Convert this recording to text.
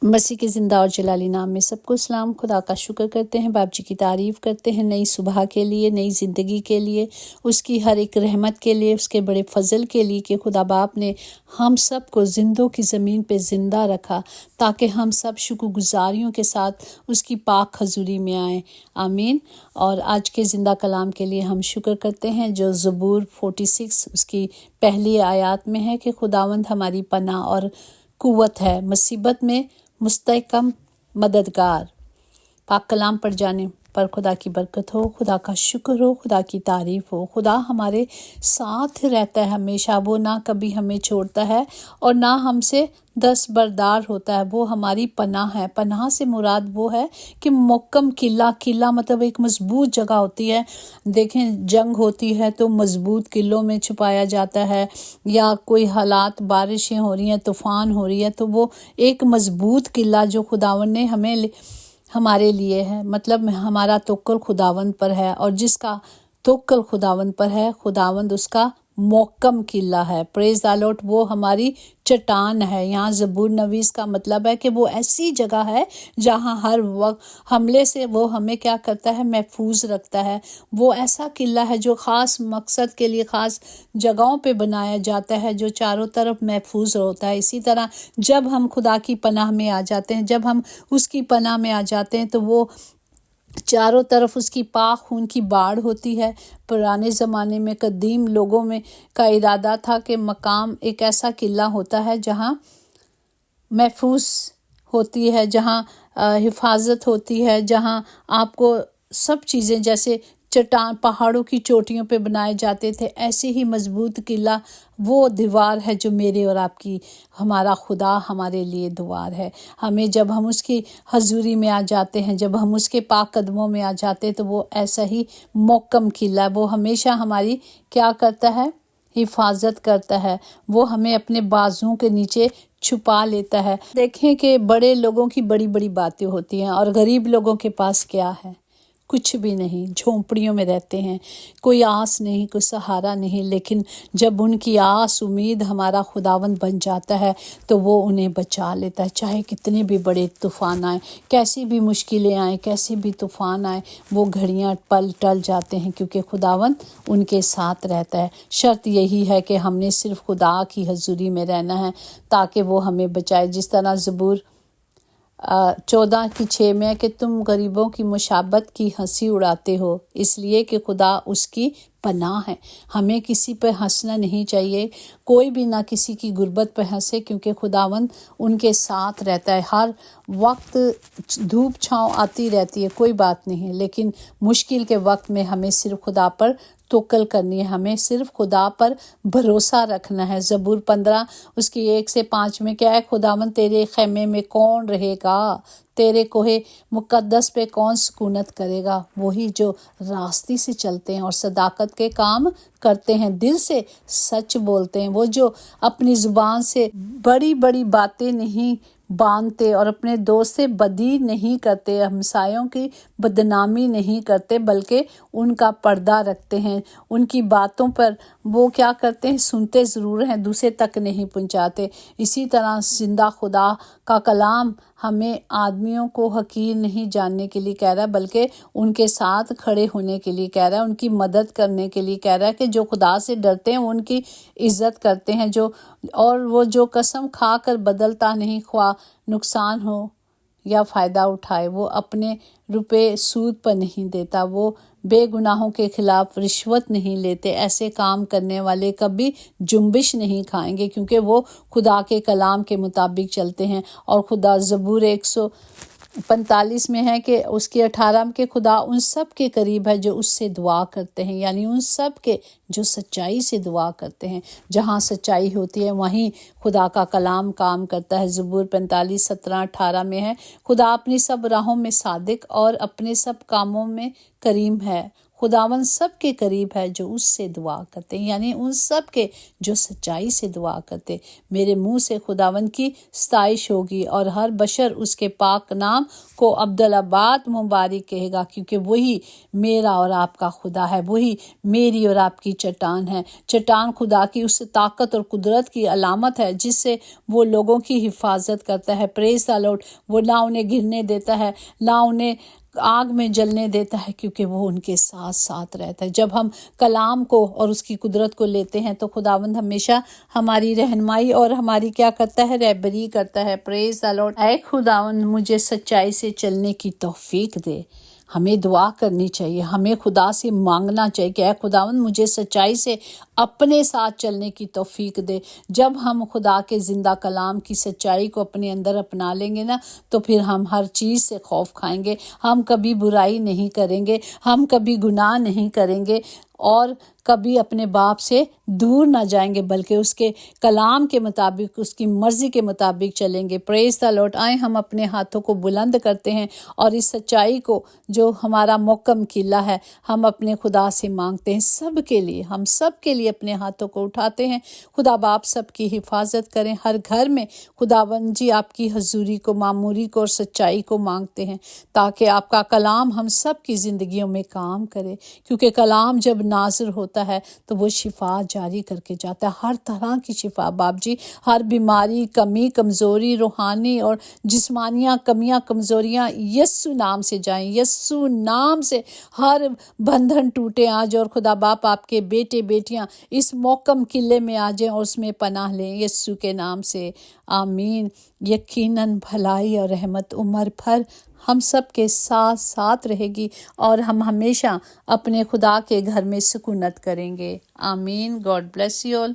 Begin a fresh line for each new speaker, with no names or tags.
मसीह के ज़िंदा और जलाली नाम में सबको सलाम। खुदा का शुक्र करते हैं, बाप जी की तारीफ़ करते हैं नई सुबह के लिए, नई ज़िंदगी के लिए, उसकी हर एक रहमत के लिए, उसके बड़े फजल के लिए कि खुदा बाप ने हम सब को जिंदों की ज़मीन पे ज़िंदा रखा ताकि हम सब शुक्रगुजारियों के साथ उसकी पाक हजूरी में आएँ। आमीन। और आज के ज़िंदा कलाम के लिए हम शुक्र करते हैं जो ज़बूर 46 उसकी पहली आयत में है कि खुदावंद हमारी पनाह और कुव्वत है, मुसीबत में मुस्तहकम मददगार। पाक कलाम पढ़ जाने पर खुदा की बरकत हो, खुदा का शुक्र हो, खुदा की तारीफ हो। खुदा हमारे साथ रहता है हमेशा, वो ना कभी हमें छोड़ता है और ना हमसे दस्तबरदार होता है। वो हमारी पनाह है। पनाह से मुराद वो है कि मुक्कम किला मतलब एक मजबूत जगह होती है। देखें, जंग होती है तो मजबूत किलों में छुपाया जाता है, या कोई हालात बारिशें हो रही हैं, तूफान हो रही है, तो वो एक मजबूत किला जो खुदावन ने हमारे लिए है, मतलब हमारा तवक्कुल खुदावंद पर है, और जिसका तवक्कुल खुदावंद पर है, खुदावंद उसका मोहकम किला है। Praise the Lord. वो हमारी चट्टान है। यहाँ ज़बूर नवीस का मतलब है कि वो ऐसी जगह है जहाँ हर वक्त हमले से वो हमें क्या करता है, महफूज रखता है। वो ऐसा किला है जो ख़ास मकसद के लिए ख़ास जगहों पे बनाया जाता है, जो चारों तरफ महफूज होता है। इसी तरह जब हम खुदा की पनाह में आ जाते हैं, जब हम उसकी पनाह में आ जाते हैं, तो वो चारों तरफ उसकी पाक खून की बाढ़ होती है। पुराने ज़माने में कदीम लोगों में का इरादा था कि मकाम एक ऐसा किला होता है जहाँ महफूज होती है, जहाँ हिफाजत होती है, जहाँ आपको सब चीज़ें जैसे चट्टान पहाड़ों की चोटियों पे बनाए जाते थे, ऐसे ही मजबूत किला वो दीवार है जो मेरे और आपकी, हमारा खुदा हमारे लिए दीवार है। हमें जब हम उसकी हजूरी में आ जाते हैं, जब हम उसके पाक कदमों में आ जाते हैं, तो वो ऐसा ही मोहकम किला, वो हमेशा हमारी क्या करता है, हिफाजत करता है। वो हमें अपने बाजुओं के नीचे छुपा लेता है। देखें कि बड़े लोगों की बड़ी बड़ी बातें होती हैं और गरीब लोगों के पास क्या है, कुछ भी नहीं, झोंपड़ियों में रहते हैं, कोई आस नहीं, कोई सहारा नहीं। लेकिन जब उनकी आस उम्मीद हमारा खुदावंद बन जाता है तो वो उन्हें बचा लेता है। चाहे कितने भी बड़े तूफ़ान आए, कैसी भी मुश्किलें आए, कैसे भी तूफ़ान आए, वो घड़ियां पल टल जाते हैं क्योंकि खुदावंद उनके साथ रहता है। शर्त यही है कि हमने सिर्फ खुदा की हजूरी में रहना है ताकि वो हमें बचाए। जिस तरह ज़बूर 14:6 में कि तुम गरीबों की मुशाबत की हंसी उड़ाते हो, इसलिए कि खुदा उसकी पनाह है। हमें किसी पर हंसना नहीं चाहिए, कोई भी ना किसी की गुर्बत पर हंसे, क्योंकि खुदावंद उनके साथ रहता है। हर वक्त धूप छाँव आती रहती है, कोई बात नहीं, लेकिन मुश्किल के वक्त में हमें सिर्फ खुदा पर तवक्कुल करनी है, हमें सिर्फ खुदा पर भरोसा रखना है। ज़बूर 15 उसकी 1 से 5 में क्या है, खुदावंद तेरे खैमे में कौन रहेगा, तेरे कोहे मुकद्दस पे कौन सुकूनत करेगा। वही जो रास्ते से चलते हैं और सदाकत के काम करते हैं, दिल से सच बोलते हैं, वो जो अपनी ज़ुबान से बड़ी बड़ी बातें नहीं बांधते और अपने दोस्त से बदी नहीं करते, हमसायों की बदनामी नहीं करते, बल्कि उनका पर्दा रखते हैं। उनकी बातों पर वो क्या करते हैं, सुनते ज़रूर हैं, दूसरे तक नहीं पहुंचाते। इसी तरह जिंदा खुदा का कलाम हमें आदमियों को हकीर नहीं जानने के लिए कह रहा है, बल्कि उनके साथ खड़े होने के लिए कह रहा है, उनकी मदद करने के लिए कह रहा है कि जो खुदा से डरते हैं उनकी इज्जत करते हैं, और वो जो कसम खा कर बदलता नहीं, ख्वाह नुकसान हो या फ़ायदा उठाए, वो अपने रुपए सूद पर नहीं देता, वो बेगुनाहों के खिलाफ रिश्वत नहीं लेते। ऐसे काम करने वाले कभी जुम्बिश नहीं खाएंगे, क्योंकि वो खुदा के कलाम के मुताबिक चलते हैं। और खुदा ज़बूर 145 में है कि उसके 18 में के खुदा उन सब के करीब है जो उससे दुआ करते हैं, यानी उन सब के जो सच्चाई से दुआ करते हैं। जहाँ सच्चाई होती है वहीं खुदा का कलाम काम करता है। ज़बूर 45 17 18 में है, खुदा अपनी सब राहों में सादिक और अपने सब कामों में करीम है। خداوند سب کے قریب ہے جو اس سے دعا کرتے ہیں، یعنی ان سب کے جو سچائی سے دعا کرتے۔ میرے منہ سے خداوند کی ستائش ہوگی اور ہر بشر اس کے پاک نام کو عبدالآباد مبارک کہے گا، کیونکہ وہی میرا اور آپ کا خدا ہے، وہی میری اور آپ کی چٹان ہے۔ چٹان خدا کی اس طاقت اور قدرت کی علامت ہے جس سے وہ لوگوں کی حفاظت کرتا ہے۔ پریز دی لارڈ۔ وہ نہ انہیں گرنے دیتا ہے، نہ انہیں آگ میں جلنے دیتا ہے، کیونکہ وہ ان کے ساتھ ساتھ رہتا ہے۔ جب ہم کلام کو اور اس کی قدرت کو لیتے ہیں تو خداوند ہمیشہ ہماری رہنمائی اور ہماری کیا کرتا ہے؟ رہبری کرتا ہے۔ پریز دی لارڈ۔ اے خداوند مجھے سچائی سے چلنے کی توفیق دے۔ ہمیں دعا کرنی چاہیے، ہمیں خدا سے مانگنا چاہیے کہ اے خداوند مجھے سچائی سے اپنے ساتھ چلنے کی توفیق دے۔ جب ہم خدا کے زندہ کلام کی سچائی کو اپنے اندر اپنا لیں گے نا، تو پھر ہم ہر چیز سے خوف کھائیں گے، ہم کبھی برائی نہیں کریں گے، ہم کبھی گناہ نہیں کریں گے، اور کبھی اپنے باپ سے دور نہ جائیں گے، بلکہ اس کے کلام کے مطابق، اس کی مرضی کے مطابق چلیں گے۔ پریز دی لارڈ۔ آئیں ہم اپنے ہاتھوں کو بلند کرتے ہیں اور اس سچائی کو جو ہمارا محکم قلعہ ہے، ہم اپنے خدا سے مانگتے ہیں سب کے لیے، ہم سب کے لیے اپنے ہاتھوں کو اٹھاتے ہیں۔ خدا باپ سب کی حفاظت کریں۔ ہر گھر میں خداوند جی آپ کی حضوری کو، معموری کو اور سچائی کو مانگتے ہیں، تاکہ آپ کا کلام ہم سب کی زندگیوں میں کام کرے، کیونکہ کلام جب نازل ہوتا ہے تو وہ شفا جاری کر کے جاتا ہے، ہر طرح کی شفا باپ جی، ہر بیماری، کمی، کمزوری، روحانی اور جسمانیاں کمیاں، کمزوریاں یسوع نام سے جائیں، یسوع نام سے ہر بندھن ٹوٹے آج، اور خدا باپ آپ کے بیٹے بیٹیاں اس محکم قلعے میں آ جائیں اور اس میں پناہ لیں یسوع کے نام سے، آمین۔ یقیناً بھلائی اور رحمت عمر بھر ہم سب کے ساتھ ساتھ رہے گی، اور ہم ہمیشہ اپنے خدا کے گھر میں سکونت کریں گے، آمین۔ God bless you all.